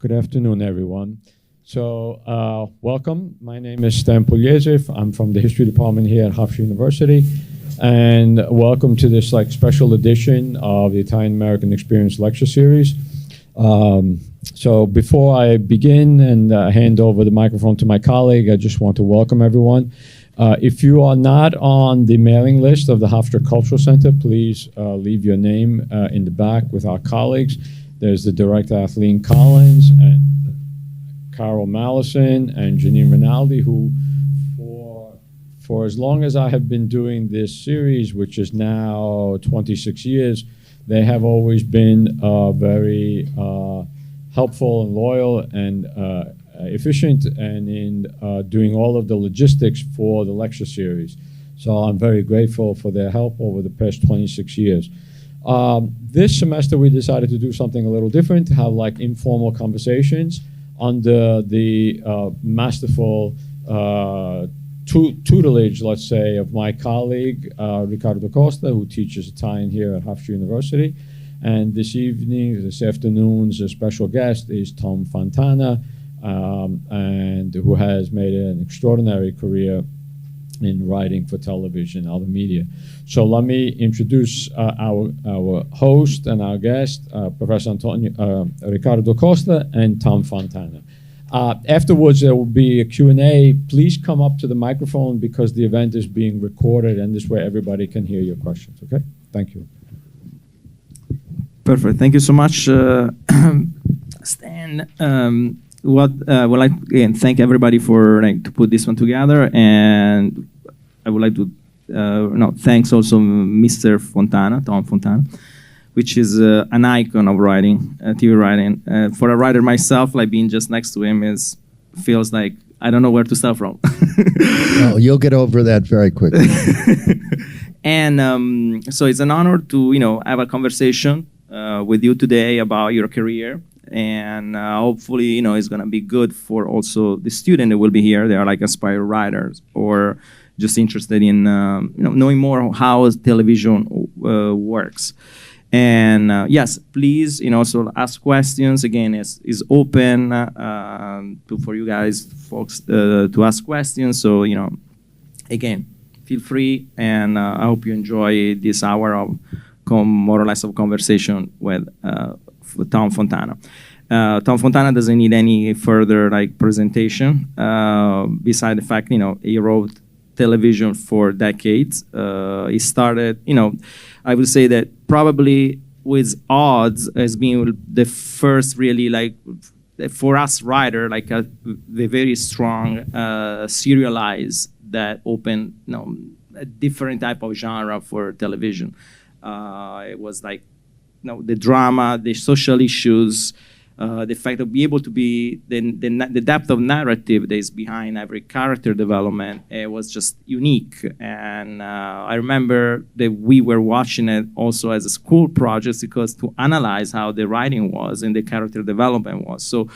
Good afternoon, everyone. So, welcome. My name is Stan Pugliese. I'm from the History Department here at Hofstra University. And welcome to this special edition of the Italian American Experience Lecture Series. So before I begin and hand over the microphone to my colleague, I just want to welcome everyone. If you are not on the mailing list of the Hofstra Cultural Center, please leave your name in the back with our colleagues. There's the director, Kathleen Collins, and Carol Mallison, and Janine Rinaldi, who for as long as I have been doing this series, which is now 26 years, they have always been very helpful and loyal and efficient and in doing all of the logistics for the lecture series. So I'm very grateful for their help over the past 26 years. This semester we decided to do something a little different, to have informal conversations under the masterful tutelage, let's say, of my colleague, Riccardo Costa, who teaches Italian here at Hofstra University. And this afternoon's special guest is Tom Fontana, and who has made an extraordinary career in writing for television and other media. So let me introduce our host and our guest, Professor Riccardo Costa and Tom Fontana. Afterwards, there will be a Q&A. Please come up to the microphone because the event is being recorded, and this way everybody can hear your questions, okay? Thank you. Perfect. Thank you so much, Stan. Would like again thank everybody for to put this one together, and I would like to thanks also Mr. Fontana, Tom Fontana, which is an icon of writing, TV writing. For a writer myself, being just next to him feels like I don't know where to start from. Well, you'll get over that very quickly. And so it's an honor to have a conversation with you today about your career. And hopefully, it's going to be good for also the student that will be here. They are aspiring writers or just interested in knowing more how television works. And yes, please, so ask questions. Again, is open for you guys, folks, to ask questions. So again, feel free, and I hope you enjoy this hour of more or less of conversation with Tom Fontana. Tom Fontana doesn't need any further presentation. Beside the fact, he wrote television for decades. He started, I would say that probably with odds as being the first really for us writer, the very strong serialized that opened, a different type of genre for television. It was the drama, the social issues, the fact of being able to be the depth of narrative that is behind every character development. It was just unique. And I remember that we were watching it also as a school project because to analyze how the writing was and the character development was. So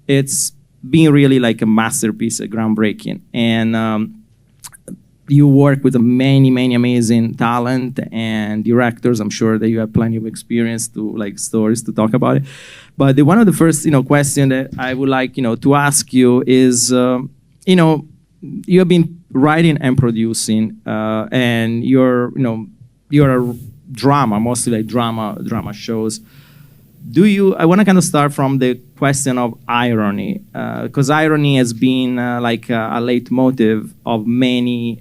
it's been really a masterpiece, a groundbreaking. And you work with many, many amazing talent and directors. I'm sure that you have plenty of experience to stories to talk about it. But one of the first, question that I would like, to ask you is, you have been writing and producing, and you're a drama, mostly drama shows. I want to kind of start from the question of irony, because irony has been a leitmotiv of many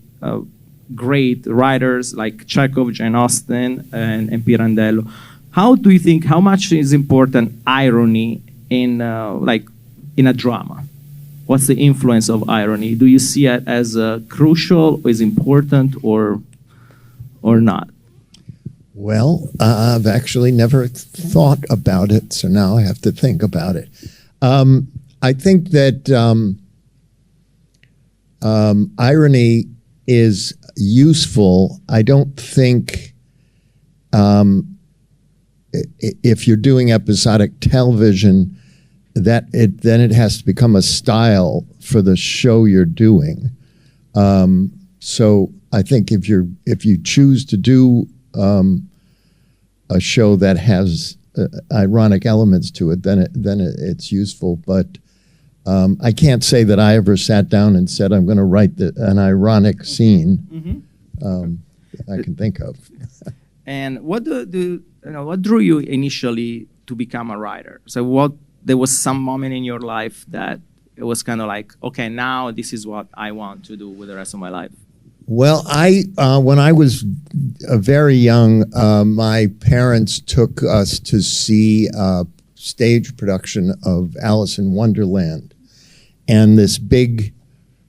great writers like Chekhov, Jane Austen, and Pirandello. How do you think, how much is important irony in in a drama? What's the influence of irony? Do you see it as crucial, or is important, or not? Well, I've actually never thought about it, so now I have to think about it. I think that irony is useful. I don't think if you're doing episodic television then it has to become a style for the show you're doing. So I think if you choose to do a show that has ironic elements to it, then it's useful. But I can't say that I ever sat down and said I'm going to write an ironic scene I can think of. And what what drew you initially to become a writer? So there was some moment in your life that it was kind of like, okay, now this is what I want to do with the rest of my life? Well, when I was very young, my parents took us to see a stage production of Alice in Wonderland. And this big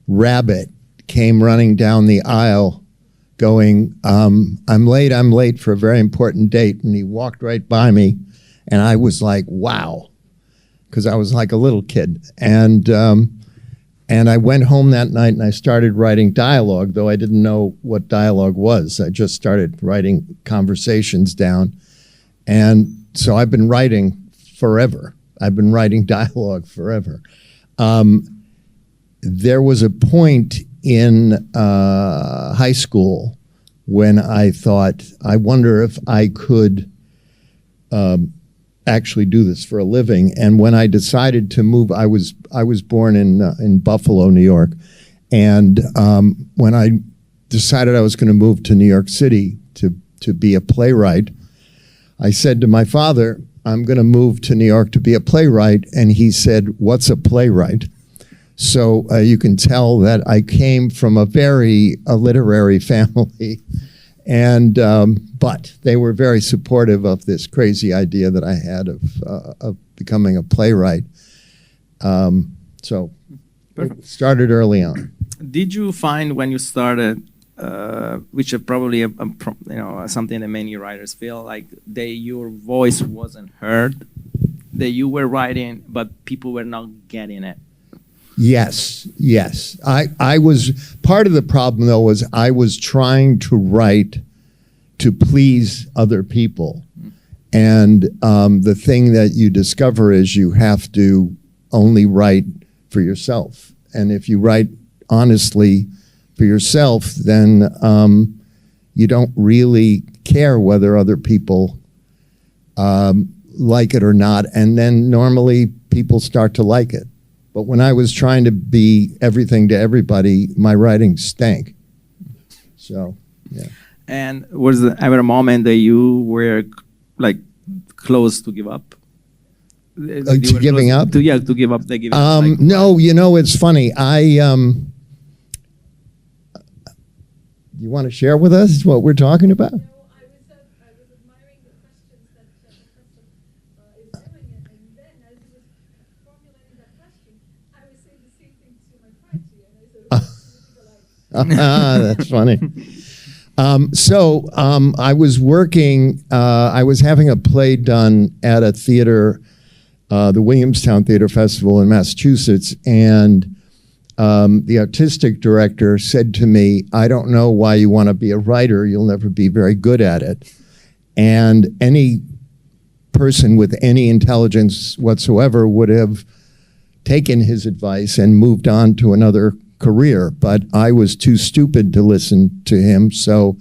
rabbit came running down the aisle going, I'm late for a very important date. And he walked right by me. And I was like, wow, because I was like a little kid. And I went home that night and I started writing dialogue, though I didn't know what dialogue was. I just started writing conversations down. And so I've been writing forever. I've been writing dialogue forever. There was a point in high school when I thought, I wonder if I could actually do this for a living. And when I decided to move, I was born in Buffalo, New York. And when I decided I was going to move to New York City to be a playwright, I said to my father, I'm going to move to New York to be a playwright. And he said, what's a playwright? So you can tell that I came from a very literary family. And but they were very supportive of this crazy idea that I had of becoming a playwright. So it started early on. Did you find when you started, which is probably something that many writers feel like your voice wasn't heard, that you were writing but people were not getting it? Yes. I was, part of the problem though was I was trying to write to please other people. And the thing that you discover is you have to only write for yourself. And if you write honestly for yourself, then you don't really care whether other people like it or not. And then normally people start to like it. But when I was trying to be everything to everybody, my writing stank. So, yeah. And was there ever a moment that you were like close to give up? To giving up? To give up. Like, no, it's funny. You want to share with us what we're talking about? No, I was admiring the questions that the professor is doing, and then as he was formulating that question, I was saying the same thing to my party, and I said, That's funny. So I was working, I was having a play done at a theater, the Williamstown Theater Festival in Massachusetts, and the artistic director said to me, I don't know why you want to be a writer, you'll never be very good at it. And any person with any intelligence whatsoever would have taken his advice and moved on to another career, but I was too stupid to listen to him, so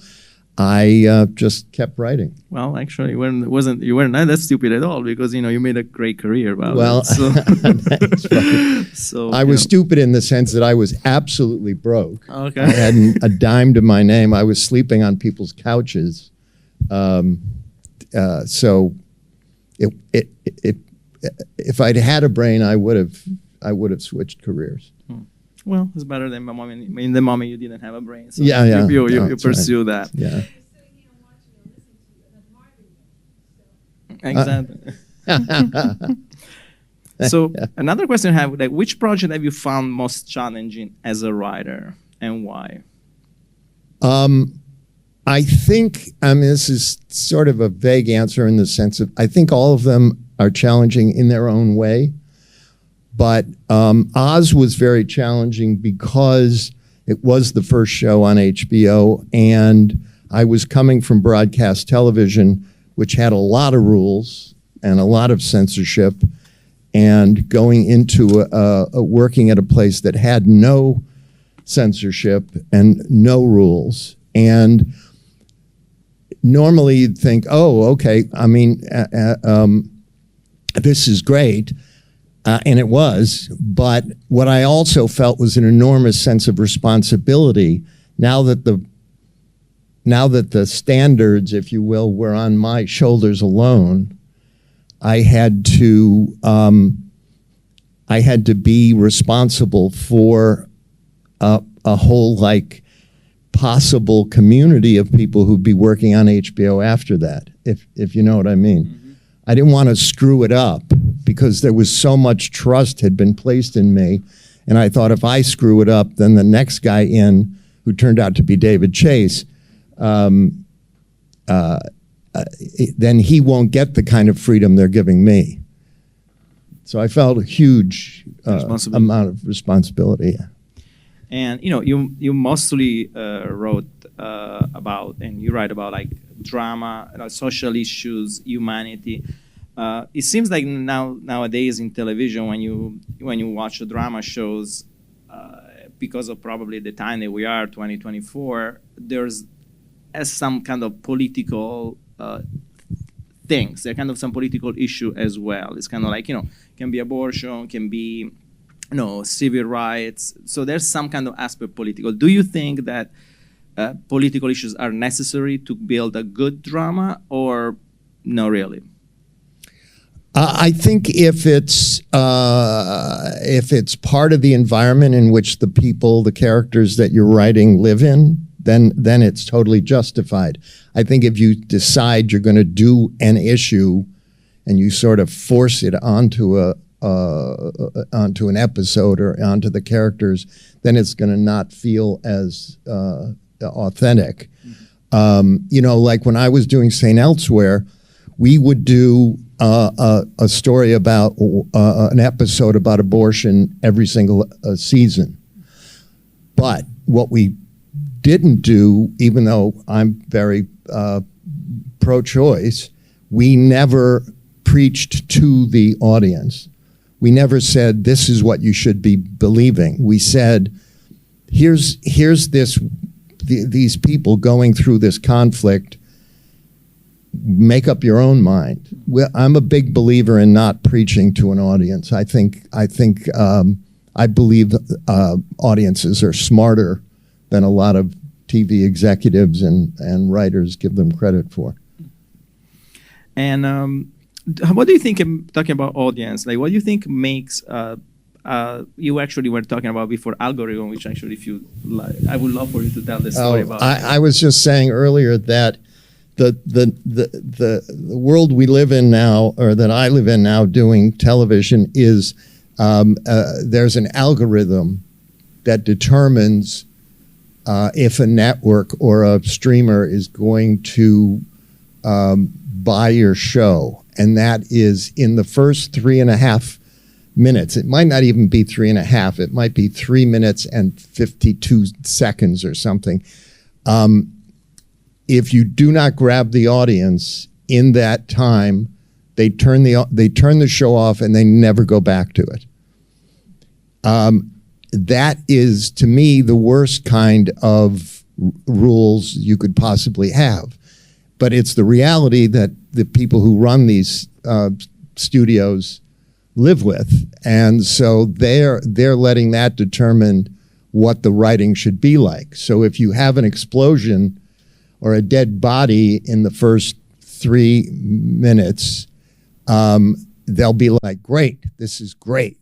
I just kept writing. Well, actually, you weren't that stupid at all, because you made a great career about it. So. That's right. So I was stupid in the sense that I was absolutely broke. Okay. I hadn't a dime to my name. I was sleeping on people's couches. So if I'd had a brain, I would have switched careers. Well, it's better than the moment you didn't have a brain. So Yeah. You pursue that. Yeah. Exactly. So another question I have, like, which project have you found most challenging as a writer, and why? I think, this is sort of a vague answer in the sense of, I think all of them are challenging in their own way. But Oz was very challenging because it was the first show on HBO, and I was coming from broadcast television, which had a lot of rules and a lot of censorship, and going into working at a place that had no censorship and no rules. And normally you'd think, oh, okay, I mean, this is great, and it was, but what I also felt was an enormous sense of responsibility now that the standards, if you will, were on my shoulders alone. I had to be responsible for a whole possible community of people who'd be working on HBO after that, if you know what I mean. Mm-hmm. I didn't want to screw it up because there was so much trust had been placed in me, and I thought if I screw it up, then the next guy in, who turned out to be David Chase, then he won't get the kind of freedom they're giving me. So I felt a huge amount of responsibility. And you mostly wrote about, and you write about drama, social issues, humanity. It seems like nowadays in television, when you watch the drama shows, because of probably the time that we are, 2024, there's some kind of political things. There are kind of some political issue as well. It's kind of can be abortion, can be civil rights. So there's some kind of aspect political. Do you think that political issues are necessary to build a good drama, or no, really? I think if it's part of the environment in which the characters that you're writing live in, then it's totally justified. I think if you decide you're going to do an issue and you sort of force it onto an episode or onto the characters, then it's going to not feel as authentic. Mm-hmm. Like when I was doing St. Elsewhere, we would do a story about an episode about abortion every single season. But what we didn't do, even though I'm very pro-choice, we never preached to the audience. We never said, this is what you should be believing. We said, here's these people going through this conflict. Make up your own mind. I'm a big believer in not preaching to an audience. I believe audiences are smarter than a lot of TV executives and writers give them credit for. And what do you think, talking about audience, what do you think makes, you actually were talking about before algorithm, which actually, if you like, I would love for you to tell the story about. I was just saying earlier that the world we live in now, or that I live in now doing television, is there's an algorithm that determines if a network or a streamer is going to buy your show. And that is in the first 3.5 minutes. It might not even be 3.5. It might be 3 minutes and 52 seconds or something. If you do not grab the audience in that time, they turn the show off and they never go back to it. That is, to me, the worst kind of rules you could possibly have. But it's the reality that the people who run these studios live with, and so they're letting that determine what the writing should be like. So if you have an explosion or a dead body in the first 3 minutes, they'll be like, great, this is great.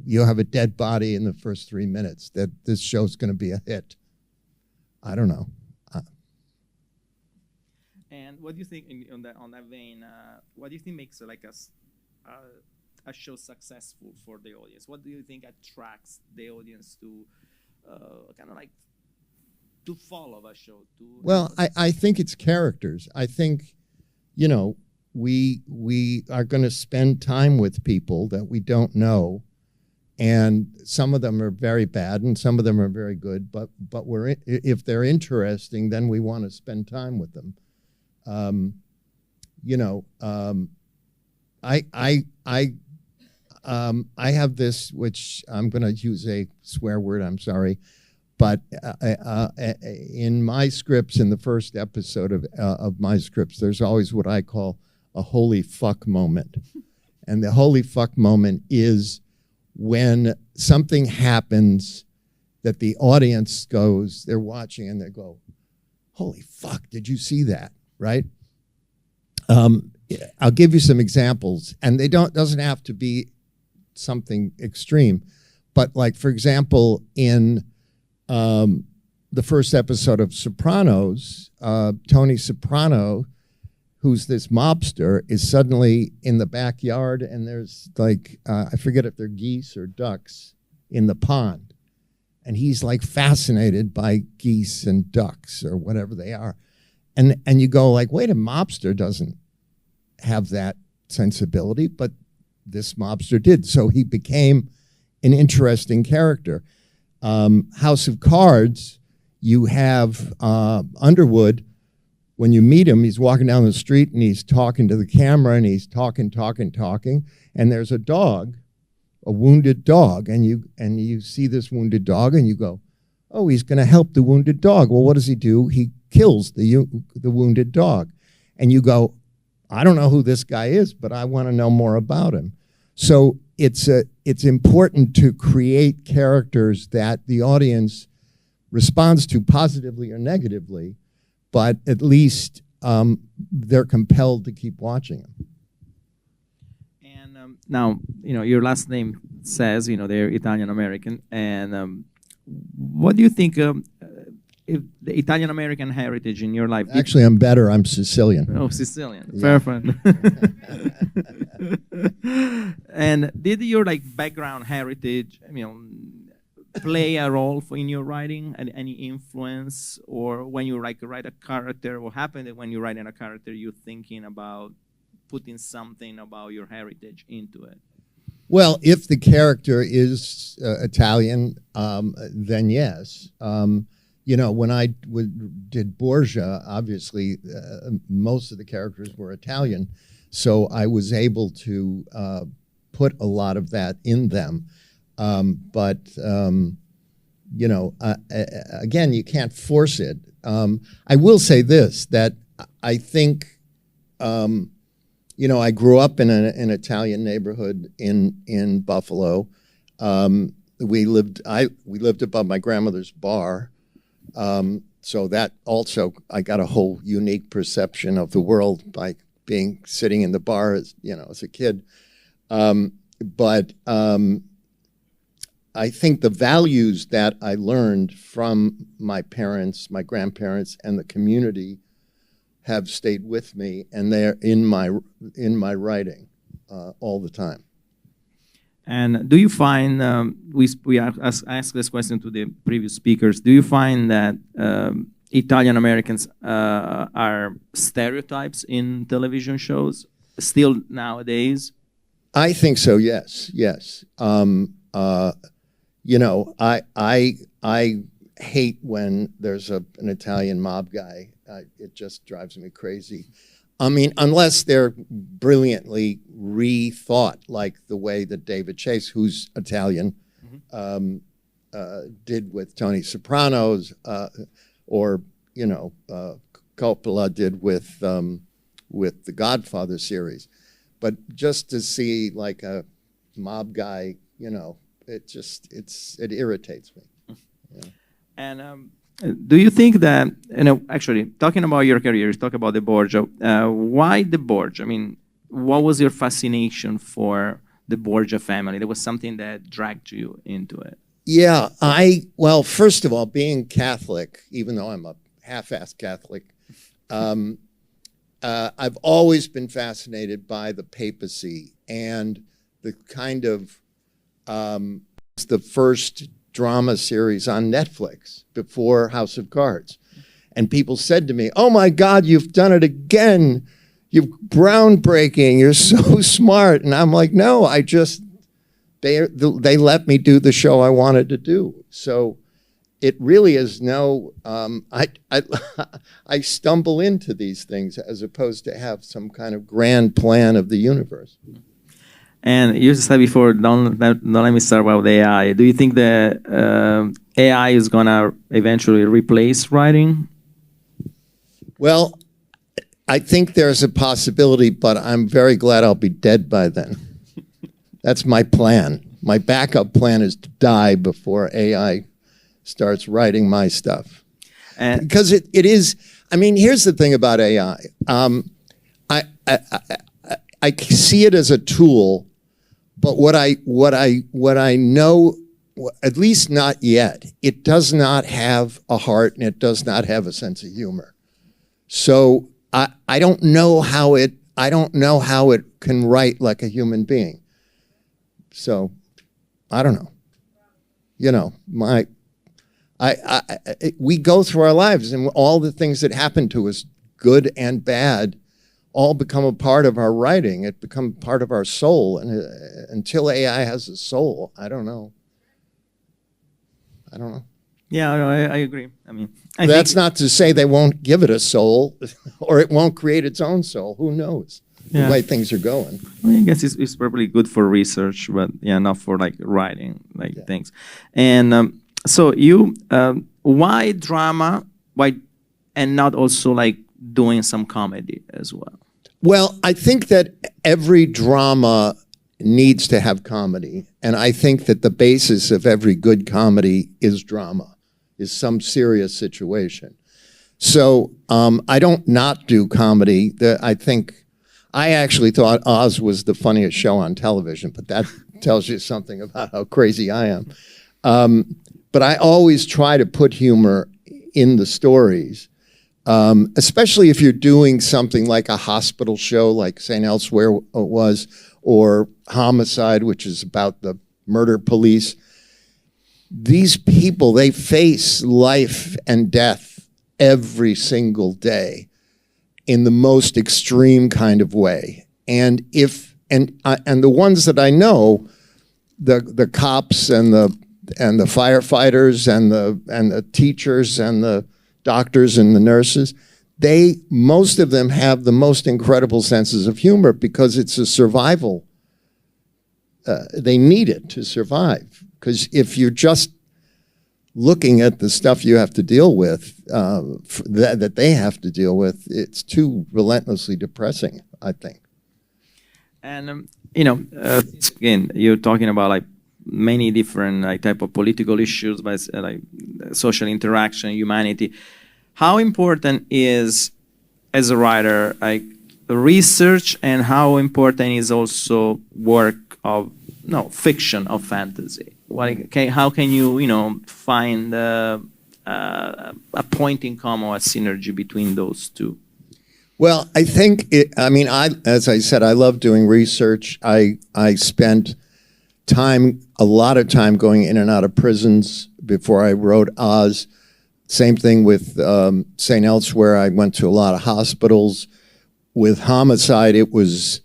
You'll have a dead body in the first 3 minutes. That this show's going to be a hit. I don't know. And what do you think, on that vein, what do you think makes a show successful for the audience? What do you think attracts the audience to to follow a show? Well, I think it's characters. I think, we are going to spend time with people that we don't know, and some of them are very bad and some of them are very good. But if they're interesting, then we want to spend time with them. I have this, which I'm going to use a swear word, I'm sorry. But in my scripts, in the first episode of my scripts, there's always what I call a holy fuck moment. And the holy fuck moment is when something happens that the audience goes, they're watching and they go, holy fuck, did you see that, right? I'll give you some examples, and they doesn't have to be something extreme, but like, for example, in the first episode of Sopranos, Tony Soprano, who's this mobster, is suddenly in the backyard, and there's like, I forget if they're geese or ducks in the pond. And he's like fascinated by geese and ducks or whatever they are. And you go like, wait, a mobster doesn't have that sensibility, but this mobster did. So he became an interesting character. House of Cards, you have Underwood. When you meet him, he's walking down the street and he's talking to the camera and he's talking. And there's a dog, a wounded dog. And you see this wounded dog and you go, oh, he's going to help the wounded dog. Well, what does he do? He kills the wounded dog. And you go, I don't know who this guy is, but I want to know more about him. So it's important to create characters that the audience responds to positively or negatively, but at least they're compelled to keep watching them. And now, your last name says, they're Italian American. And what do you think if the Italian American heritage in your life? Actually, I'm better. I'm Sicilian. Oh, Sicilian. Yeah. Perfect. And did your background heritage, play a role in your writing, and any influence, or when you write a character, what happened when you're writing a character, you're thinking about putting something about your heritage into it? Well, if the character is Italian, then yes. When I did Borgia, obviously most of the characters were Italian, so I was able to put a lot of that in them. Again, you can't force it. I will say this, that I think, I grew up in an Italian neighborhood in Buffalo. We lived above my grandmother's bar. So that also, I got a whole unique perception of the world by sitting in the bar as a kid. I think the values that I learned from my parents, my grandparents, and the community have stayed with me, and they're in my writing all the time. And do you find, we asked this question to the previous speakers, do you find that Italian Americans are stereotypes in television shows still nowadays? I think so, yes. I hate when there's an Italian mob guy. It just drives me crazy. I mean, unless they're brilliantly rethought, like the way that David Chase, who's Italian, did with Tony Sopranos, or Coppola did with the Godfather series. But just to see like a mob guy, it irritates me. Yeah. And do you think that, actually, talking about your career, talk about the Borgia. Why the Borgia? I mean, what was your fascination for the Borgia family? There was something that dragged you into it. Yeah, well, first of all, being Catholic, even though I'm a half-assed Catholic, I've always been fascinated by the papacy and the kind of, the first drama series on Netflix before House of Cards. And people said to me, oh my God, you've done it again. You're groundbreaking. You're so smart. And I'm like, no, they let me do the show I wanted to do. So it really is I stumble into these things as opposed to have some kind of grand plan of the universe. And you said before, don't let me start about AI. Do you think that AI is gonna eventually replace writing? Well, I think there's a possibility, but I'm very glad I'll be dead by then. That's my plan. My backup plan is to die before AI starts writing my stuff. And Because it is, I mean, here's the thing about AI. I see it as a tool, but what I know, at least not yet, it does not have a heart and it does not have a sense of humor. So I don't know how it can write like a human being. So I don't know. You know, we go through our lives and all the things that happen to us, good and bad, all become a part of our writing. It becomes part of our soul. And until AI has a soul, I don't know. yeah, no, I agree. I mean, I That's think, not to say they won't give it a soul or it won't create its own soul. Who knows Yeah. the way things are going. I guess it's probably good for research, but yeah, not for like writing things. And so you, why drama? Why, and not also like doing some comedy as well? Well, I think that every drama needs to have comedy. And I think that the basis of every good comedy is drama, is some serious situation. So I don't not do comedy. I actually thought Oz was the funniest show on television, but that tells you something about how crazy I am. But I always try to put humor in the stories, especially if you're doing something like a hospital show like St. Elsewhere was, or Homicide, which is about the murder police. These people, they face life and death every single day in the most extreme kind of way. And the ones that I know, the cops and the firefighters and the teachers and the doctors and the nurses, most of them have the most incredible senses of humor because it's a survival. They need it to survive. Because if you're just looking at the stuff you have to deal with, that they have to deal with, it's too relentlessly depressing, I think. And again, you're talking about like many different like type of political issues, but like social interaction, humanity. How important is, as a writer, like research, and how important is also work of fiction, of fantasy? How can you find a point in common, a synergy between those two? Well, I think as I said, I love doing research. I spent a lot of time going in and out of prisons before I wrote Oz. Same thing with St. Elsewhere. I went to a lot of hospitals. With Homicide, it was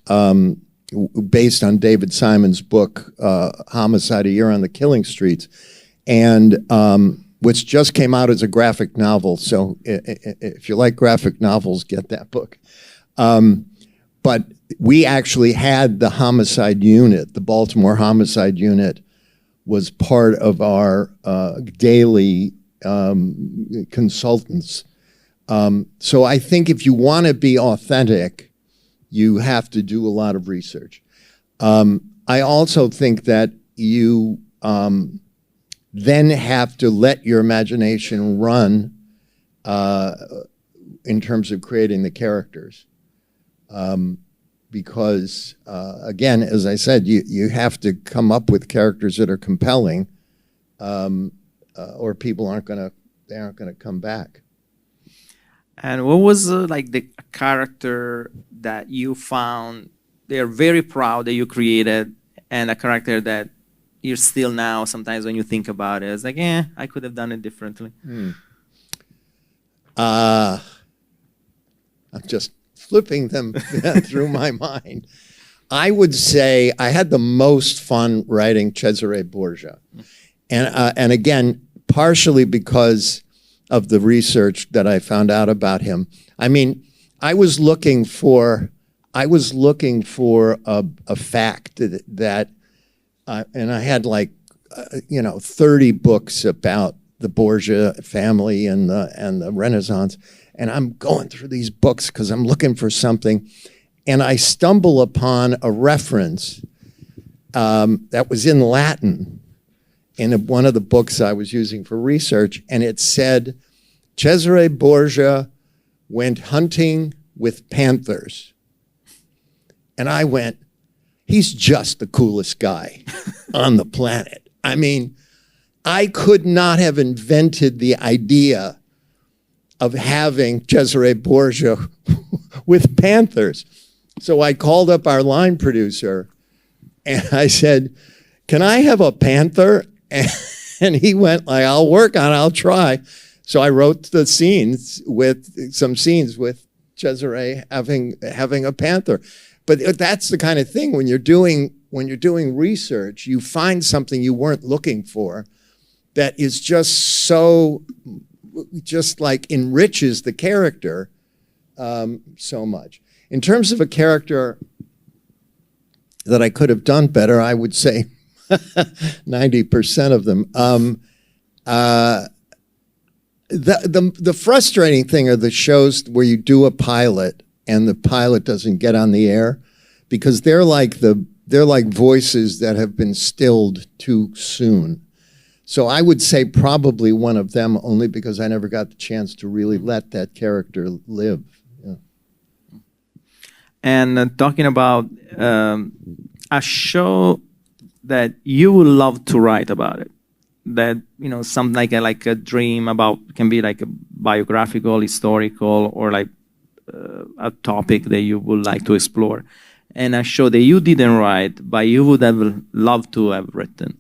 based on David Simon's book, Homicide, A Year on the Killing Streets, and which just came out as a graphic novel. So if you like graphic novels, get that book. But we actually had the Homicide unit, the Baltimore Homicide unit was part of our daily consultants. So I think if you want to be authentic, you have to do a lot of research. I also think that you then have to let your imagination run in terms of creating the characters. Because, again, as I said, you have to come up with characters that are compelling, or people aren't going to come back. And what was like the character that you found they're very proud that you created, and a character that you're still now sometimes when you think about it, it's like, I could have done it differently? I'm just flipping them through my mind. I would say I had the most fun writing Cesare Borgia. And again, partially because of the research that I found out about him. I mean, I was looking for a fact that, and I had 30 books about the Borgia family and the Renaissance. And I'm going through these books because I'm looking for something. And I stumble upon a reference that was in Latin in one of the books I was using for research. And it said, Cesare Borgia went hunting with panthers. And I went, he's just the coolest guy on the planet. I mean, I could not have invented the idea of having Cesare Borgia with panthers. So I called up our line producer and I said, can I have a panther? And he went like, I'll work on it, I'll try. So I wrote the scenes with Cesare having a panther. But that's the kind of thing when you're doing research, you find something you weren't looking for that is just like enriches the character so much. In terms of a character that I could have done better, I would say 90% of them. The frustrating thing are the shows where you do a pilot and the pilot doesn't get on the air, because they're like voices that have been stilled too soon. So I would say probably one of them, only because I never got the chance to really let that character live. Yeah. And talking about a show that you would love to write about it, that, you know, something like a dream about, can be like a biographical, historical, or like a topic that you would like to explore, and a show that you didn't write but you would have loved to have written.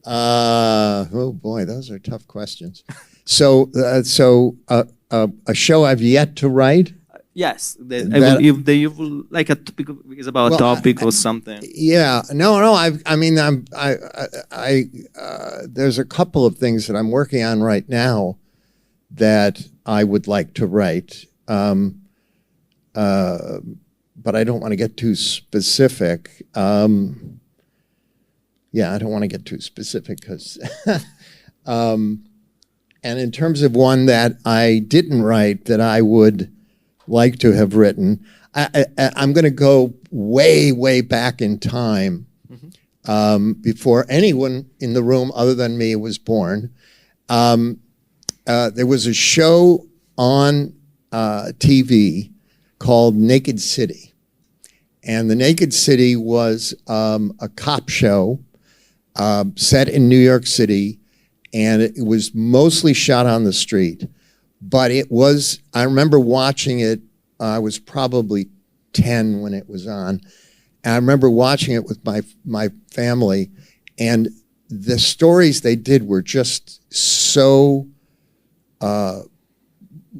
Oh boy, those are tough questions. So a show I've yet to write. Yes, if you will, like a topic is about a topic or something. Yeah, no. There's a couple of things that I'm working on right now that I would like to write, but I don't want to get too specific. Yeah, I don't want to get too specific because. And in terms of one that I didn't write that I would like to have written, I'm going to go way back in time, before anyone in the room other than me was born. There was a show on TV called Naked City. And the Naked City was a cop show set in New York City, and it was mostly shot on the street. But it was, I remember watching it, I was probably 10 when it was on. And I remember watching it with my family, and the stories they did were just so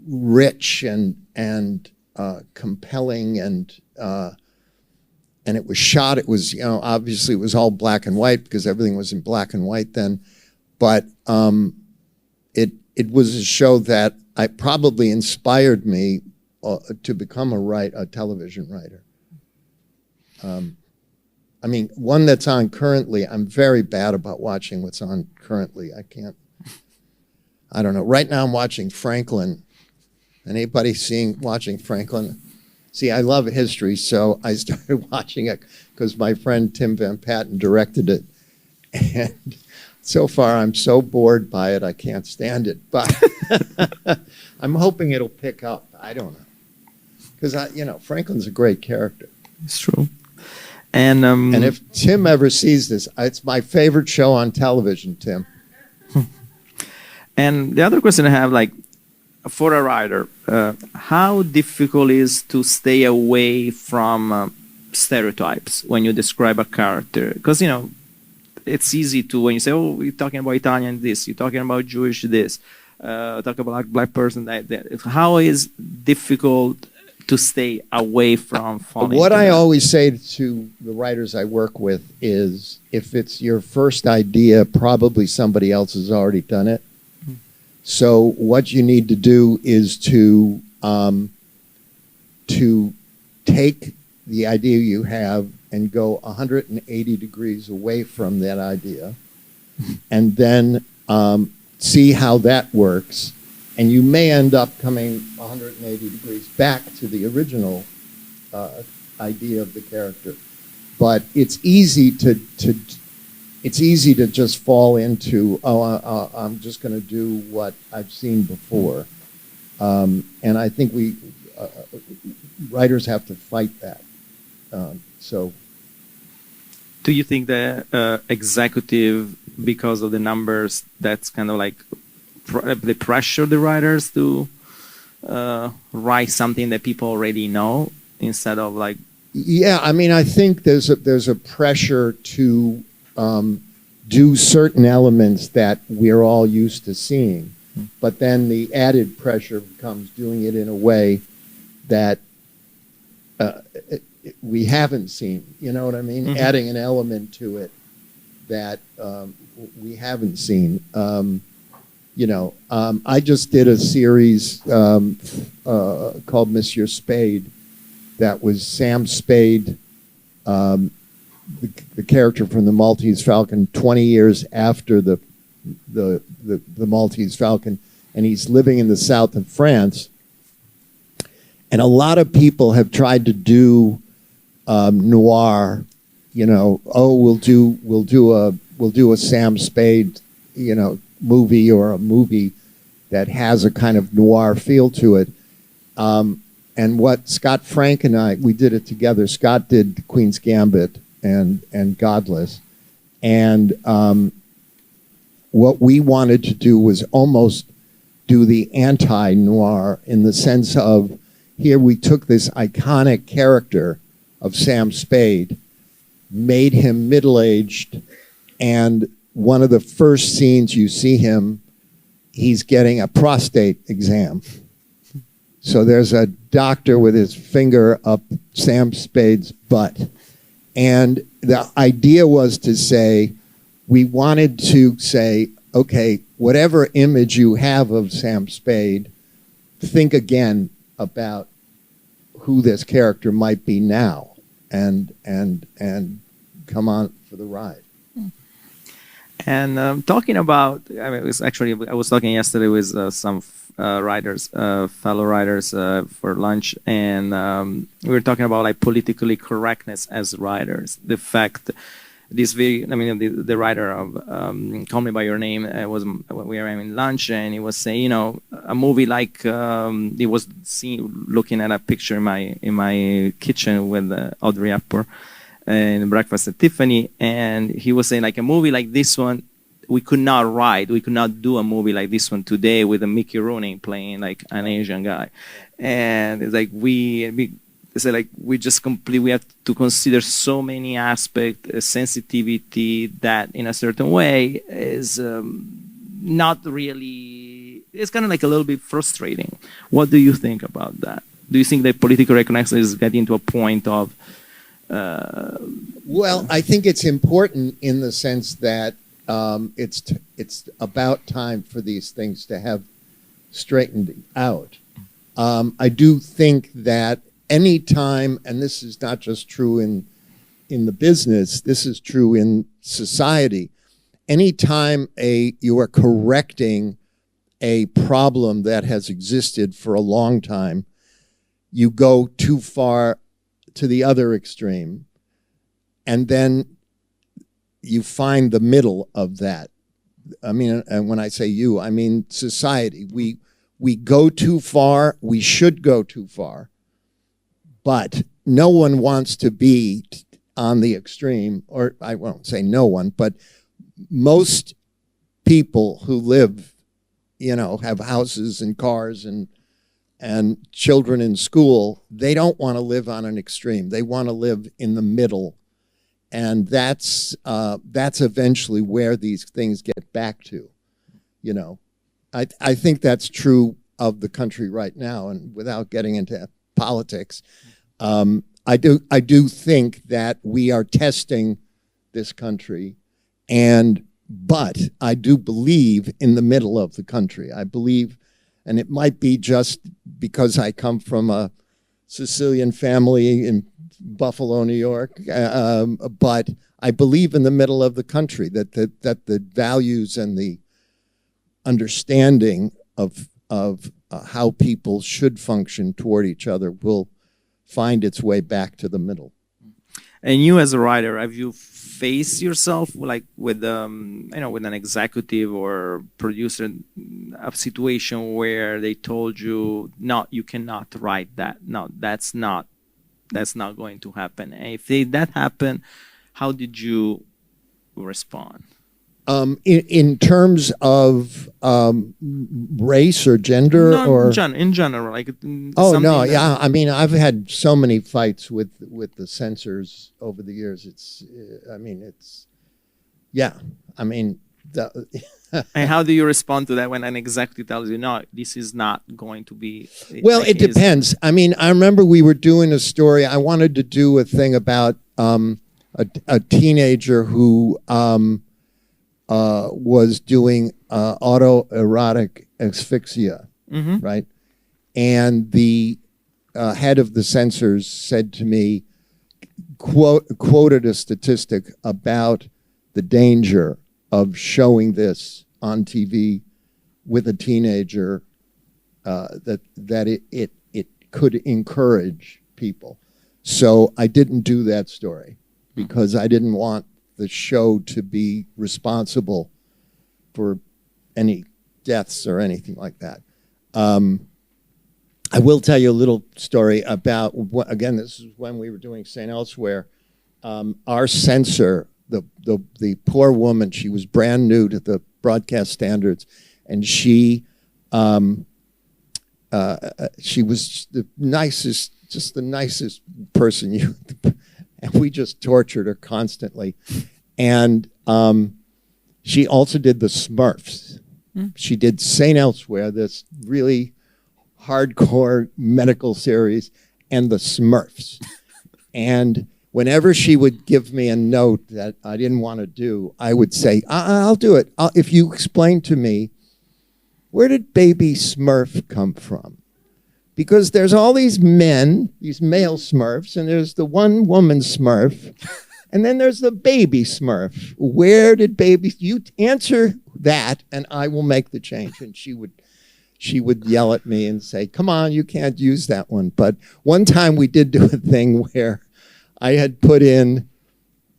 rich and compelling, and it was shot. It was, you know, obviously it was all black and white because everything was in black and white then. But it was a show that I probably inspired me to become a television writer. I mean, one that's on currently, I'm very bad about watching what's on currently. I don't know. Right now I'm watching Franklin. Anybody watching Franklin? See, I love history, so I started watching it because my friend Tim Van Patten directed it. And so far I'm so bored by it, I can't stand it. But I'm hoping it'll pick up. I don't know. Because, Franklin's a great character. It's true. And if Tim ever sees this, it's my favorite show on television, Tim. And the other question I have, like, for a writer, how difficult is to stay away from stereotypes when you describe a character? Because, it's easy to, when you say, oh, you're talking about Italian this, you're talking about Jewish this, talk about black person that. How is difficult to stay away from falling? What I always say to the writers I work with is, if it's your first idea, probably somebody else has already done it. So what you need to do is to take the idea you have and go 180 degrees away from that idea, and then see how that works, and you may end up coming 180 degrees back to the original idea of the character. But it's easy to just fall into, I'm just going to do what I've seen before, and I think writers have to fight that. So. Do you think the executive, because of the numbers, that's kind of like they pressure the writers to write something that people already know instead of like? Yeah, I mean, I think there's a pressure to do certain elements that we're all used to seeing, but then the added pressure becomes doing it in a way that we haven't seen. You know what I mean? Mm-hmm. Adding an element to it that we haven't seen. I just did a series called Monsieur Spade. That was Sam Spade, the character from the Maltese Falcon, 20 years after the Maltese Falcon, and he's living in the south of France. And a lot of people have tried to do noir, we'll do a Sam Spade, movie, or a movie that has a kind of noir feel to it. And what Scott Frank and we did it together. Scott did The Queen's Gambit and Godless. And what we wanted to do was almost do the anti-noir, in the sense of, here we took this iconic character of Sam Spade, made him middle-aged, and one of the first scenes you see him, he's getting a prostate exam. So there's a doctor with his finger up Sam Spade's butt. And the idea was to say, we wanted to say, okay, whatever image you have of Sam Spade, think again about who this character might be now, and come on for the ride. And talking about, it was actually, I was talking yesterday with some writers, fellow writers, for lunch, and we were talking about like politically correctness as writers. The fact, the writer of Call Me by Your Name was, we were having lunch, and he was saying, a movie like, he was looking at a picture in my kitchen with Audrey Hepburn in Breakfast at Tiffany, and he was saying, like, a movie like this one, we could not do a movie like this one today with a Mickey Rooney playing like an Asian guy. And it's like we have to consider so many aspects, sensitivity, that in a certain way is not really, it's kind of like a little bit frustrating. What do you think about that? Do you think that political reconnaissance is getting to a point of well, I think it's important in the sense that it's about time for these things to have straightened out. I do think that any time, and this is not just true in the business, this is true in society, any time you are correcting a problem that has existed for a long time, you go too far to the other extreme, and then you find the middle of that. I mean, and when I say you, I mean society. We go too far, we should go too far, but no one wants to be on the extreme, or I won't say no one, but most people who live, have houses and cars and children in school, they don't want to live on an extreme. They want to live in the middle. And that's eventually where these things get back to, I think that's true of the country right now. And without getting into politics, I do think that we are testing this country, but I do believe in the middle of the country. I believe, and it might be just because I come from a Sicilian family in Buffalo, New York, but I believe in the middle of the country, that the values and the understanding of how people should function toward each other will find its way back to the middle. And you, as a writer, have you faced yourself like with with an executive or producer, a situation where they told you, no, you cannot write that. No, that's not going to happen. And if that happened, how did you respond? In terms of race or gender, No, or in general, like oh no, something yeah. I mean, I've had so many fights with the censors over the years. It's, I mean, it's, yeah. I mean, And how do you respond to that when an executive tells you, no, this is not going to be? Well, it depends. I mean, I remember we were doing a story. I wanted to do a thing about a teenager who was doing autoerotic asphyxia, right? And the head of the censors said to me, quoted a statistic about the danger of showing this on TV with a teenager, that it could encourage people. So I didn't do that story because I didn't want the show to be responsible for any deaths or anything like that. I will tell you a little story about, again, this is when we were doing St. Elsewhere. Our censor, the poor woman, she was brand new to the broadcast standards, and she was the nicest, just the nicest person and we just tortured her constantly. And she also did the Smurfs. She did St. Elsewhere, this really hardcore medical series, and the Smurfs. And whenever she would give me a note that I didn't want to do, I would say, I'll do it. If you explain to me, where did baby Smurf come from? Because there's all these men, these male Smurfs, and there's the one woman Smurf, and then there's the baby Smurf. Where did baby, you answer that, and I will make the change. And she would yell at me and say, come on, you can't use that one. But one time we did do a thing where I had put in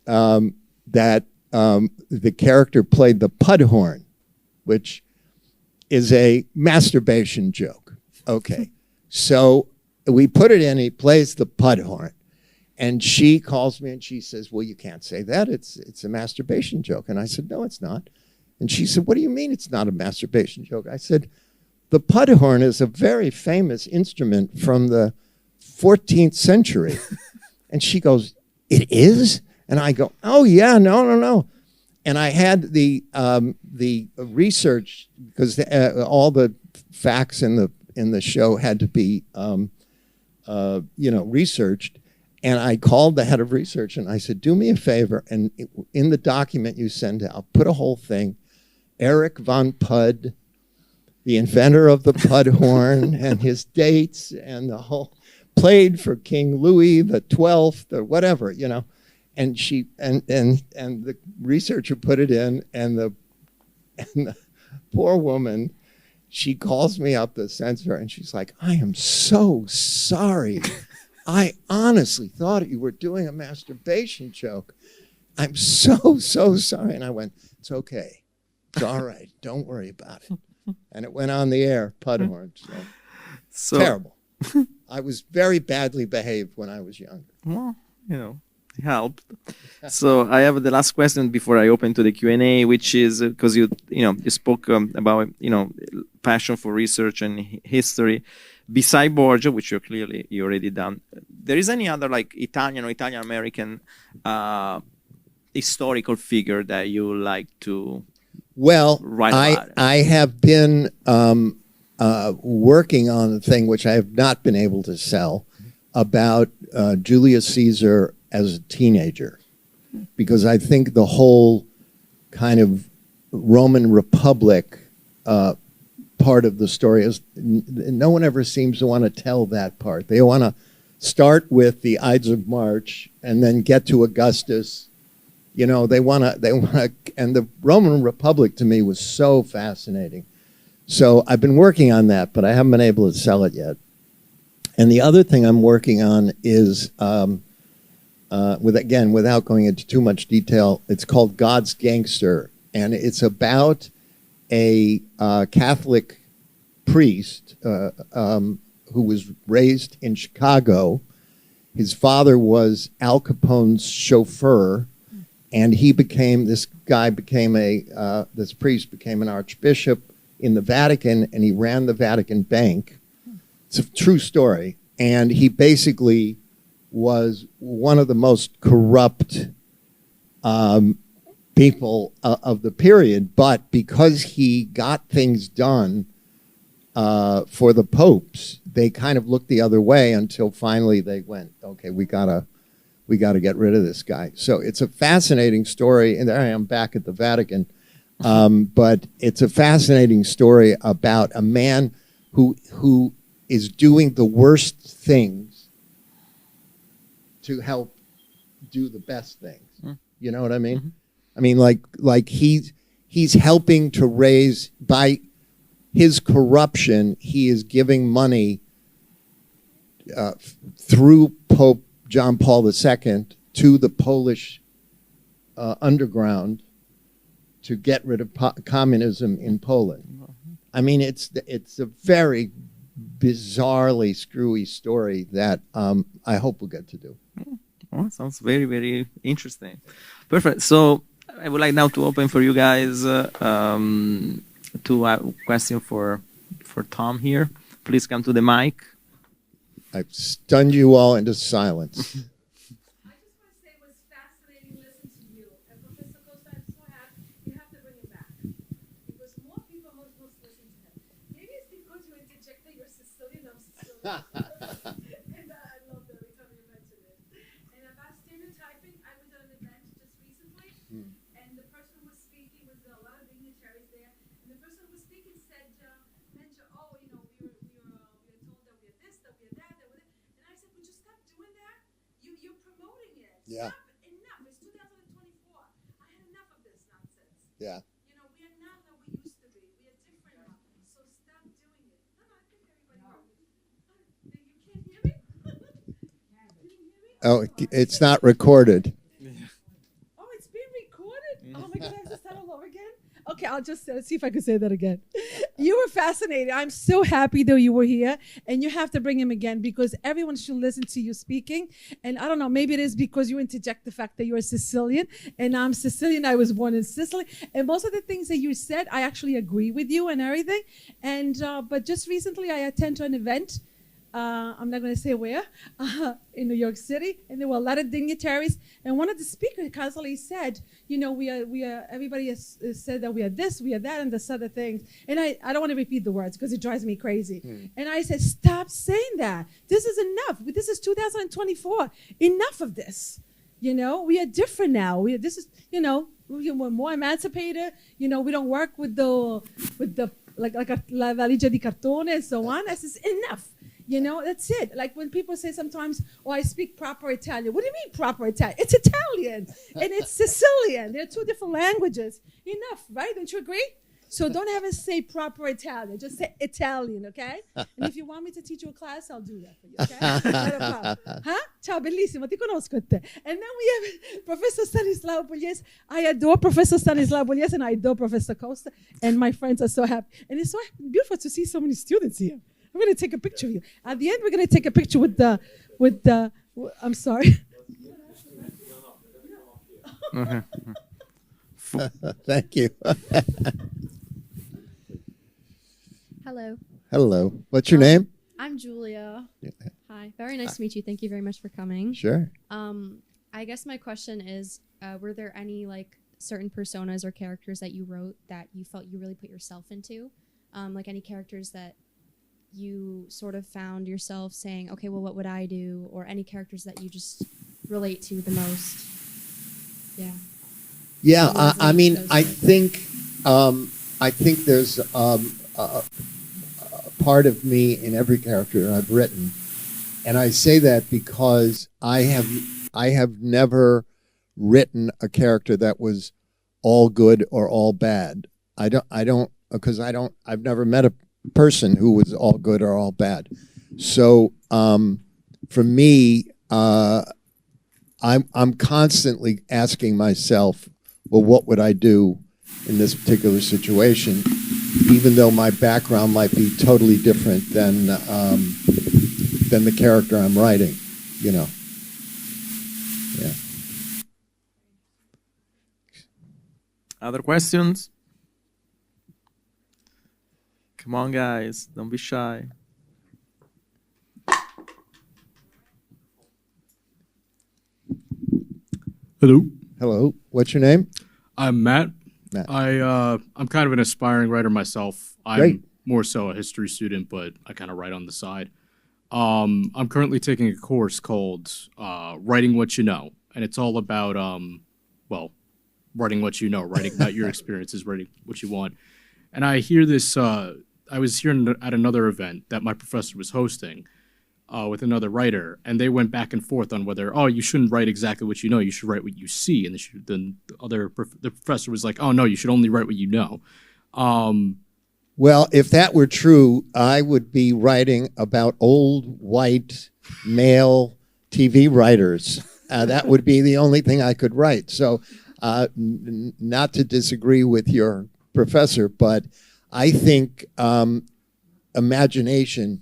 that the character played the pud horn, which is a masturbation joke. Okay. So we put it in, he plays the pud horn. And she calls me and she says, well, you can't say that. It's a masturbation joke. And I said, no, it's not. And she said, what do you mean it's not a masturbation joke? I said, the pud horn is a very famous instrument from the 14th century. And she goes, it is? And I go, oh, yeah, no. And I had the research, because all the facts in the show had to be, researched. And I called the head of research and I said, do me a favor. And in the document you send out, put a whole thing, Eric von Pud, the inventor of the pud horn, and his dates, and the whole, played for King Louis the 12th or whatever, And she and the researcher put it in, and the poor woman, she calls me up, the censor, and she's like, I am so sorry. I honestly thought you were doing a masturbation joke. I'm so sorry. And I went, it's okay. It's all right. Don't worry about it. And it went on the air, pud horn. So terrible. I was very badly behaved when I was younger. Well, it helped. So I have the last question before I open to the Q&A, which is because you spoke about passion for research and history. Beside Borgia, which you already done, there is any other like Italian or Italian American historical figure that you like to write about? I have been working on a thing which I have not been able to sell about Julius Caesar as a teenager, because I think the whole kind of Roman Republic part of the story is no one ever seems to want to tell that part. They want to start with the Ides of March and then get to Augustus. They want to, and the Roman Republic to me was so fascinating. So I've been working on that, but I haven't been able to sell it yet. And the other thing I'm working on is, without going into too much detail, it's called God's Gangster, and it's about a Catholic priest who was raised in Chicago. His father was Al Capone's chauffeur, and this priest became an archbishop in the Vatican, and he ran the Vatican Bank. It's a true story, and he basically was one of the most corrupt people of the period, but because he got things done for the popes, they kind of looked the other way until finally they went, okay, we gotta get rid of this guy. So it's a fascinating story, and there I am back at the Vatican. But it's a fascinating story about a man who is doing the worst things to help do the best things. You know what I mean? I mean, like he's helping to raise, by his corruption, he is giving money through Pope John Paul II to the Polish underground to get rid of communism in Poland. I mean, it's a very bizarrely screwy story that I hope we'll get to do. Oh, sounds very, very interesting. Perfect. So I would like now to open for you guys to a question for Tom here. Please come to the mic. I've stunned you all into silence. I just want to say it was fascinating listening to you. And Professor Costa, I'm so happy. You have to bring him back. Because more people must listen to him. Maybe it's because you interjected you're Sicilian, I'm Sicilian. And I love that every time you mention it. And about stereotyping, I was at an event just recently, and the person who was speaking was a lot of dignitaries there, and the person who was speaking said, mentioned, oh, you know, we were told that we are this, that we are that, that we're that. And I said, would you stop doing that? You're promoting it. Yeah. Stop. Enough. It's 2024. I had enough of this nonsense. Yeah. You know, we are not what we used to be. We are different now. So stop doing it. No, I think everybody you can't hear me? Can you hear me? Oh, it's not recorded. Oh, it's being recorded? Oh my God, I have to start all over again? Okay, I'll just see if I can say that again. You were fascinating. I'm so happy that you were here, and you have to bring him again because everyone should listen to you speaking. And I don't know, maybe it is because you interject the fact that you're Sicilian, and I'm Sicilian. I was born in Sicily, and most of the things that you said, I actually agree with you and everything. And but just recently, I attended to an event. I'm not going to say where, in New York City, and there were a lot of dignitaries. And one of the speakers constantly said, you know, we are. Everybody has said that we are this, we are that, and this other things. And I don't want to repeat the words because it drives me crazy. And I said, stop saying that. This is enough. This is 2024. Enough of this. You know, we are different now. We're more emancipated. You know, we don't work with the like a la valigia di cartone and so on. I said, enough. You know, that's it. Like when people say sometimes, oh, I speak proper Italian. What do you mean proper Italian? It's Italian and it's Sicilian. They're two different languages. Enough, right? Don't you agree? So don't ever say proper Italian. Just say Italian, okay? And if you want me to teach you a class, I'll do that for you, okay? Not a problem. Huh? Ciao, bellissimo. Ti conosco te. And then we have Professor Stanislao Pugliese. I adore Professor Stanislao Pugliese and I adore Professor Costa. And my friends are so happy. And it's so beautiful to see so many students here. I'm going to take a picture of you. At the end, we're going to take a picture with the I'm sorry. Thank you. Hello. Hello. What's your name? I'm Julia. Yeah. Hi. Very nice to meet you. Thank you very much for coming. Sure. I guess my question is, were there any like certain personas or characters that you wrote that you felt you really put yourself into? Like any characters that you sort of found yourself saying, okay, well, what would I do? Or any characters that you just relate to the most? Yeah. Yeah, I mean, I think there's a part of me in every character I've written, and I say that because I have never written a character that was all good or all bad. I don't because I've never met a person who was all good or all bad. So for me, I'm constantly asking myself, well, what would I do in this particular situation, even though my background might be totally different than the character I'm writing, you know. Yeah. Other questions? Come on, guys. Don't be shy. Hello, Hello. What's your name? I'm Matt. Matt. I'm kind of an aspiring writer myself. I'm Great. more so a history student, but I kind of write on the side. I'm currently taking a course called Writing What You Know, and it's all about writing what you know, writing about your experiences, writing what you want. And I hear this. I was here at another event that my professor was hosting with another writer, and they went back and forth on whether, you shouldn't write exactly what you know, you should write what you see. And then the professor was like, oh no, you should only write what you know. Well, if that were true, I would be writing about old white male TV writers. That would be the only thing I could write. So not to disagree with your professor, but I think imagination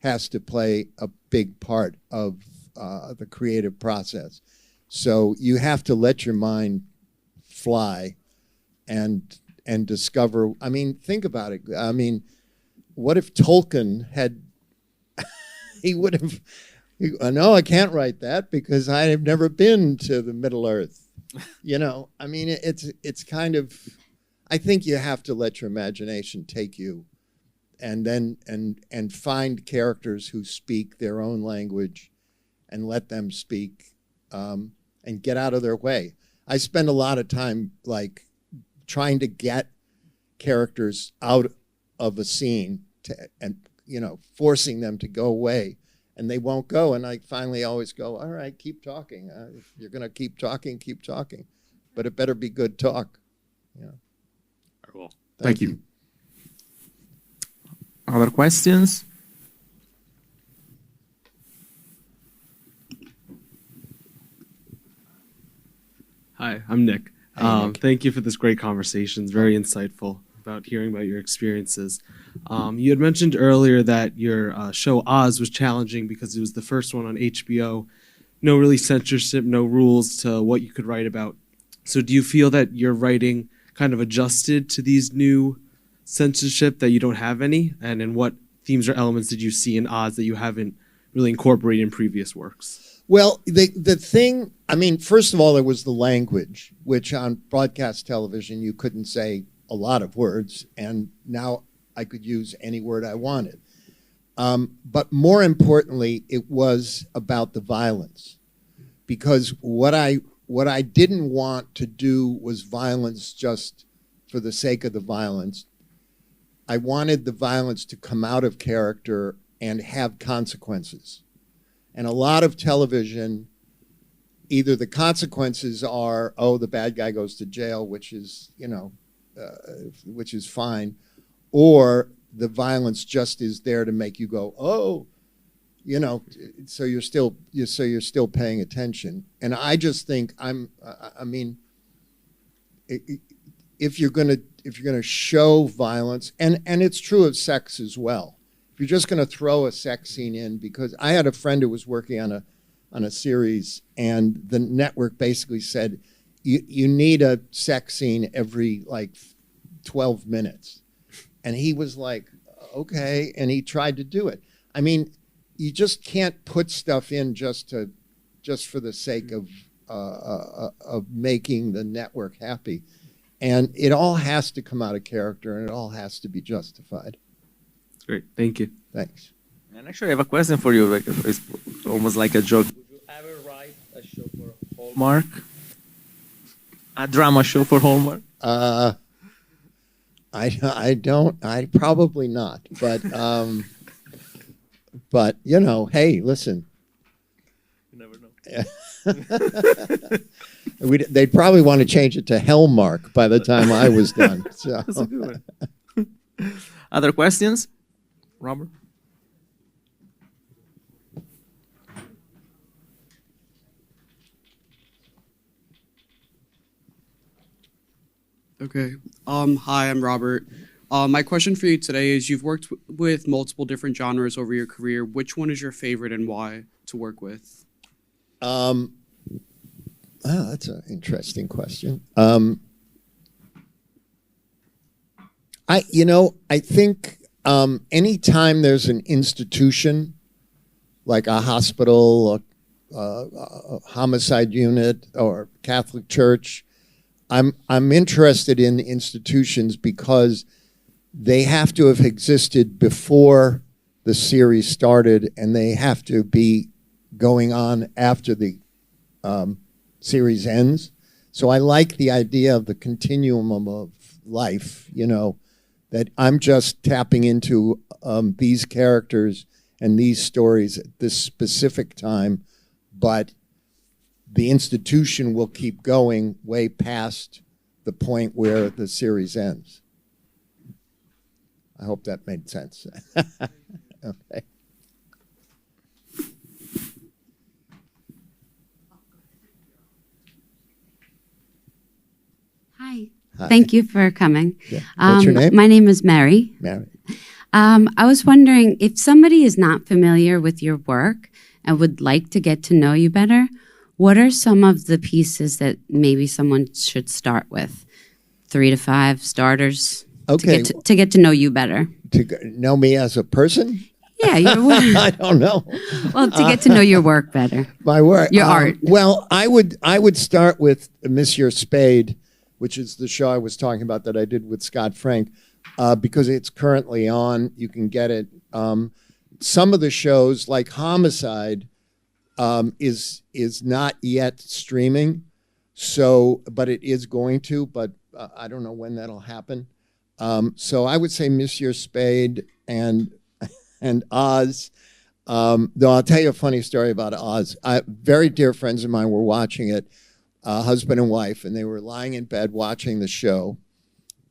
has to play a big part of the creative process. So you have to let your mind fly and discover. I mean, think about it. I mean, what if Tolkien had, he would have, no, I can't write that because I have never been to the Middle Earth. You know, I mean, it's kind of, I think you have to let your imagination take you and then and find characters who speak their own language and let them speak and get out of their way. I spend a lot of time like trying to get characters out of a scene and, you know, forcing them to go away, and they won't go. And I finally always go, all right, keep talking. If you're going to keep talking, but it better be good talk. Yeah. Well, thank you. Other questions? Hi, I'm Nick. Hey, Nick. Thank you for this great conversation. It's very insightful about hearing about your experiences. You had mentioned earlier that your show Oz was challenging because it was the first one on HBO. No really censorship, no rules to what you could write about. So do you feel that your writing kind of adjusted to these new censorship, that you don't have any? And in what themes or elements did you see in Oz that you haven't really incorporated in previous works? Well, the thing, I mean, first of all, there was the language, which on broadcast television, you couldn't say a lot of words, and now I could use any word I wanted. But more importantly, it was about the violence, because what I didn't want to do was violence just for the sake of the violence. I wanted the violence to come out of character and have consequences. And a lot of television, either the consequences are, oh, the bad guy goes to jail, which is, you know, which is fine, or the violence just is there to make you go, oh, you know, so you're still paying attention. And I just think if you're gonna show violence, and it's true of sex as well. If you're just gonna throw a sex scene in, because I had a friend who was working on a series, and the network basically said you need a sex scene every like 12 minutes, and he was like, okay, and he tried to do it. I mean, you just can't put stuff in just for the sake of making the network happy. And it all has to come out of character, and it all has to be justified. That's great. Thank you. Thanks. And actually, I have a question for you. Like, it's almost like a joke. Would you ever write a show for Hallmark? A drama show for Hallmark? I don't. I probably not. But you know, hey, listen. You never know. They'd probably want to change it to Hellmark by the time I was done. So. That's a good one. Other questions? Robert? Okay. Hi, I'm Robert. My question for you today is you've worked with multiple different genres over your career. Which one is your favorite and why to work with? That's an interesting question. I think anytime there's an institution like a hospital, a homicide unit, or Catholic Church, I'm interested in institutions because they have to have existed before the series started, and they have to be going on after the series ends. So I like the idea of the continuum of life, that I'm just tapping into these characters and these stories at this specific time, but the institution will keep going way past the point where the series ends. I hope that made sense. Okay. Hi. Hi. Thank you for coming. Yeah. What's your name? My name is Mary. Mary. I was wondering if somebody is not familiar with your work and would like to get to know you better, what are some of the pieces that maybe someone should start with? 3 to 5 starters Okay. to get to know you better. To know me as a person? Yeah, your work. I don't know. Well, to get to know your work better. My work. Your art. Well, I would start with Monsieur Spade, which is the show I was talking about that I did with Scott Frank, because it's currently on. You can get it. Some of the shows, like Homicide, is not yet streaming, but it is going to. But I don't know when that'll happen. So I would say Monsieur Spade and Oz. Though I'll tell you a funny story about Oz. Very dear friends of mine were watching it, husband and wife, and they were lying in bed watching the show,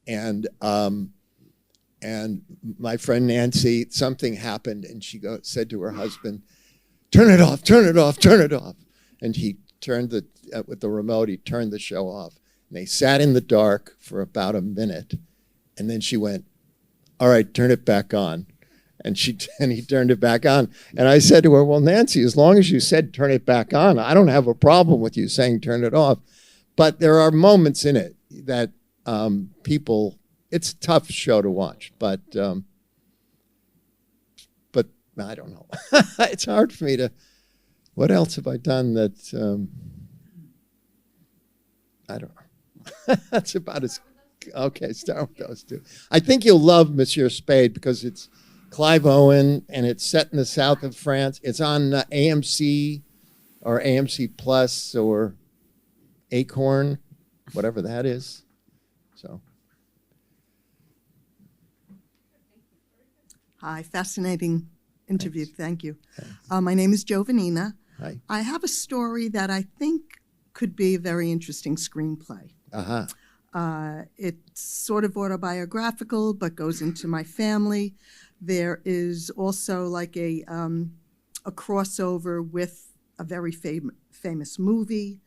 and my friend Nancy, something happened, and she said to her husband, "Turn it off, turn it off, turn it off," and he turned with the remote. He turned the show off, and they sat in the dark for about a minute, and then she went, "All right, turn it back on." And he turned it back on. And I said to her, "Well, Nancy, as long as you said turn it back on, I don't have a problem with you saying turn it off." But there are moments in it that it's a tough show to watch. But I don't know. It's hard for me to, what else have I done that, I don't know. That's about as, okay, start with those two. I think you'll love Monsieur Spade because it's Clive Owen, and it's set in the south of France. It's on AMC or AMC Plus or Acorn, whatever that is. So, Hi, fascinating interview. Thanks. Thank you. My name is Jovanina. hi. I have a story that I think could be a very interesting screenplay. Uh-huh. It's sort of autobiographical, but goes into my family. There is also like a crossover with a very famous movie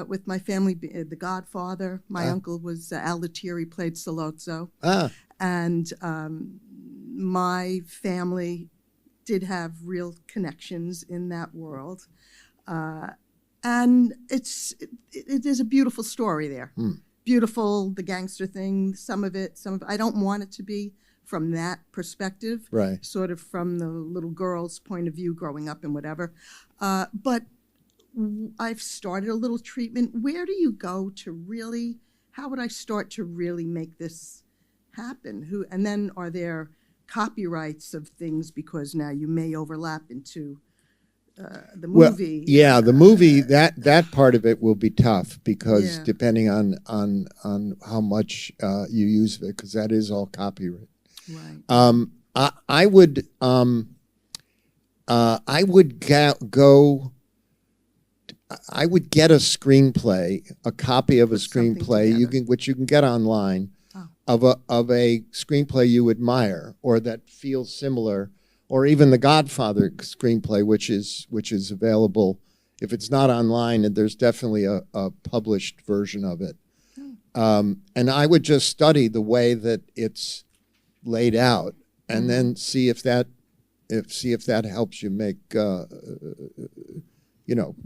with my family, The Godfather. My uncle was Al Lettieri, played Sollozzo. And my family did have real connections in that world. And it is a beautiful story there. Beautiful, the gangster thing, some of it, I don't want it to be from that perspective, Right. sort of from the little girl's point of view growing up and whatever. But I've started a little treatment. Where do you go to really, how would I start to really make this happen? And then are there copyrights of things because now you may overlap into the movie? Well, yeah, the movie, that part of it will be tough because Yeah. depending on how much you use of it, because that is all copyright. Right. I would get a screenplay, a copy of a Put something screenplay, together. which you can get online, of a screenplay you admire or that feels similar, or even the Godfather screenplay, which is available. If it's not online, there's definitely a published version of it. And I would just study the way that it's laid out, and then see if that helps you make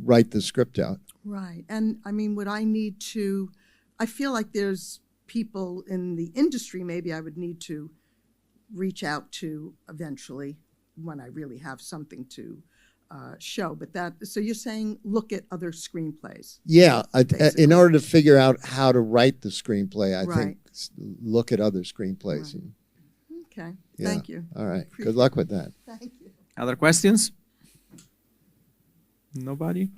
write the script out. Right. And I mean, would I need to, I feel like there's people in the industry maybe I would need to reach out to eventually when I really have something to show. But so you're saying look at other screenplays. Yeah. basically. In order to figure out how to write the screenplay, I Right. think look at other screenplays. Right. And, Okay. yeah. Thank you. All right. Appreciate Good luck with that. Thank you. Other questions? Nobody?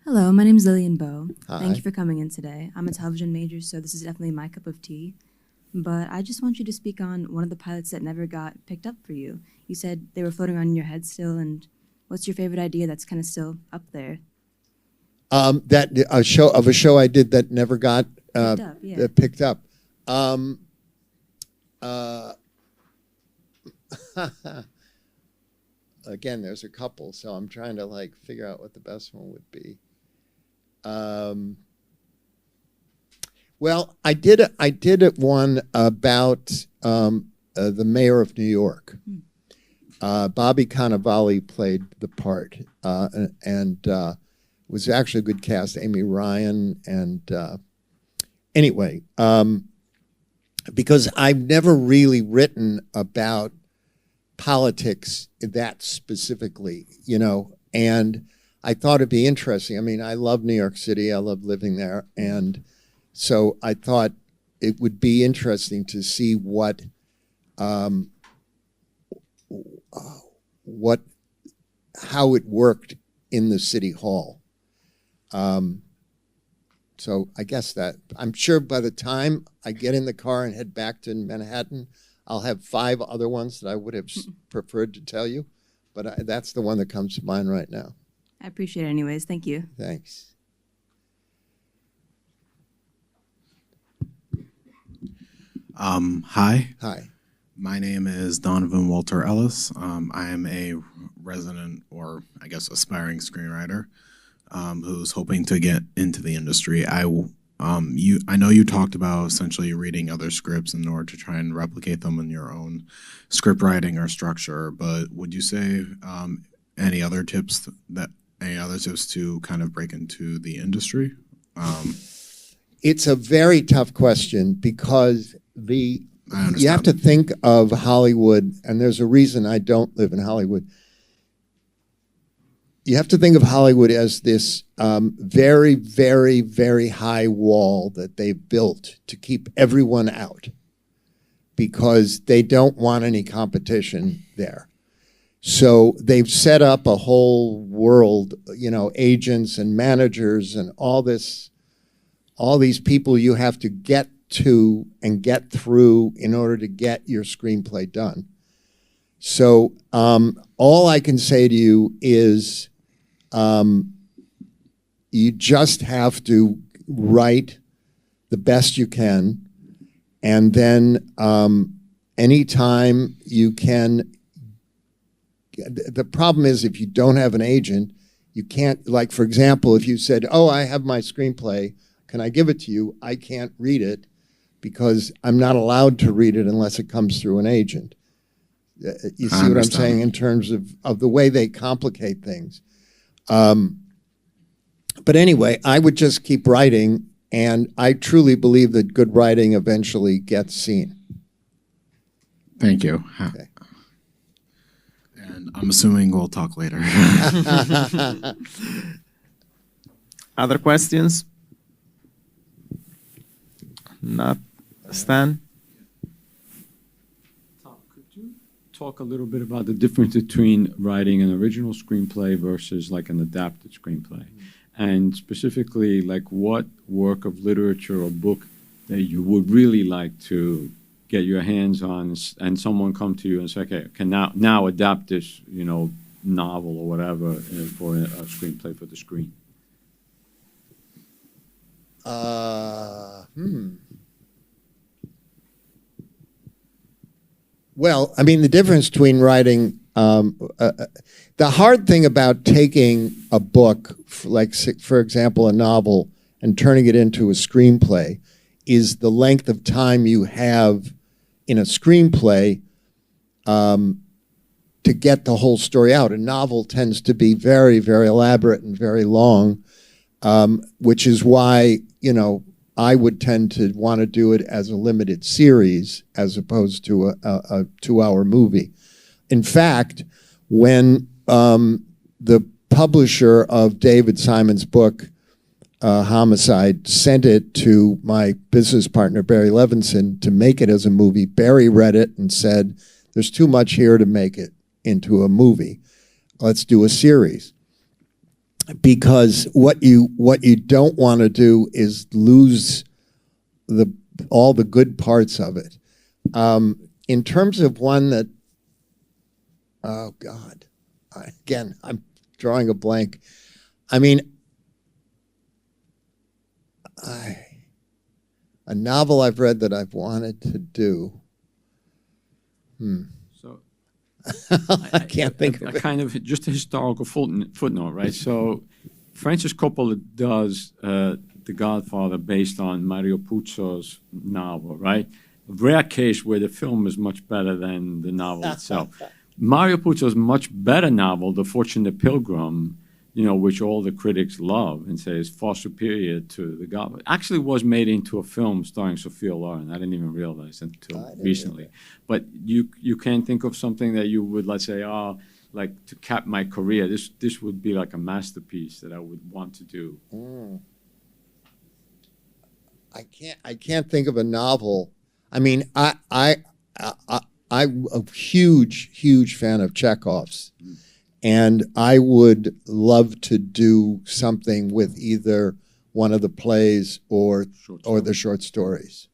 Hello, my name is Lillian Bowe. Hi. Thank you for coming in today. I'm a television major, so this is definitely my cup of tea. But I just want you to speak on one of the pilots that never got picked up for you. You said they were floating on in your head still, and what's your favorite idea that's kind of still up there? That a show I did that never got Picked up, yeah. picked up. Again, there's a couple, so I'm trying to figure out what the best one would be. Well, I did one about the mayor of New York. Bobby Cannavale played the part, and was actually a good cast. Amy Ryan, and anyway, because I've never really written about politics that specifically, and I thought it'd be interesting. I mean, I love New York City. I love living there, and so I thought it would be interesting to see how it worked in the city hall. So I guess that I'm sure by the time I get in the car and head back to Manhattan, I'll have 5 other ones that I would have preferred to tell you, but that's the one that comes to mind right now. I appreciate it anyways. Thank you. Thanks. Hi. Hi. My name is Donovan Walter Ellis. I am a resident, or I guess aspiring screenwriter, who's hoping to get into the industry. I know you talked about essentially reading other scripts in order to try and replicate them in your own script writing or structure, but would you say any other tips to kind of break into the industry? It's a very tough question because you have to think of Hollywood, and there's a reason I don't live in Hollywood. You have to think of Hollywood as this very, very, very high wall that they've built to keep everyone out because they don't want any competition there. So they've set up a whole world, agents and managers and all these people you have to get to and get through in order to get your screenplay done. So all I can say to you is you just have to write the best you can, and then anytime you can. The problem is if you don't have an agent, you can't, for example, if you said, oh, I have my screenplay, can I give it to you? I can't read it because I'm not allowed to read it unless it comes through an agent. You see what I'm saying in terms of the way they complicate things. But anyway, I would just keep writing, and I truly believe that good writing eventually gets seen. Thank you. Okay. And I'm assuming we'll talk later. Other questions? Not Stan? Tom, could you talk a little bit about the difference between writing an original screenplay versus an adapted screenplay? And specifically, what work of literature or book that you would really like to get your hands on, and someone come to you and say, okay, can now adapt this, novel or whatever for a screenplay for the screen? Well, I mean, the difference between writing, the hard thing about taking a book, like, for example, a novel, and turning it into a screenplay is the length of time you have in a screenplay to get the whole story out. A novel tends to be very, very elaborate and very long, which is why, you know, I would tend to want to do it as a limited series as opposed to a 2-hour movie. In fact, when the publisher of David Simon's book, Homicide, sent it to my business partner, Barry Levinson, to make it as a movie, Barry read it and said, there's too much here to make it into a movie. Let's do a series. Because what you don't want to do is lose all the good parts of it. In terms of one that, oh God, again, I'm drawing a blank. I mean, a novel I've read that I've wanted to do. So I can't think of it. Kind of just a historical footnote, right? So Francis Coppola does The Godfather based on Mario Puzo's novel, right? A rare case where the film is much better than the novel itself. Mario Puzo's much better novel, The Fortunate Pilgrim, you know, which all the critics love and say is far superior to The Godfather, actually was made into a film starring Sophia Loren. I didn't even realize until recently. But you can't think of something that you would, let's say, like to cap my career. This would be like a masterpiece that I would want to do. I can't think of a novel. I mean, I'm a huge fan of Chekhov's. And I would love to do something with either one of the plays or the short stories.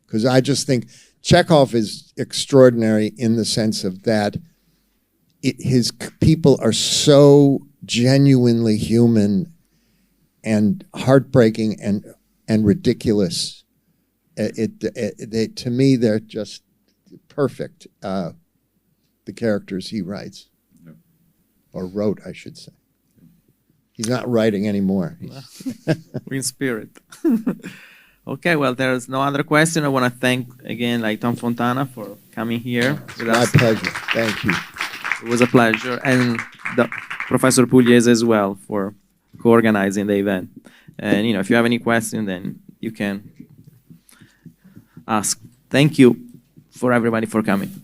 Because I just think Chekhov is extraordinary in the sense of that his people are so genuinely human and heartbreaking and ridiculous. To me, they're just perfect, the characters he writes. Or wrote, I should say. He's not writing anymore. We're in spirit. Okay, well, there's no other question. I want to thank again, like Tom Fontana, for coming here with us. My pleasure. Thank you. It was a pleasure, and Professor Pugliese as well for co-organizing the event. And if you have any question, then you can ask. Thank you for everybody for coming.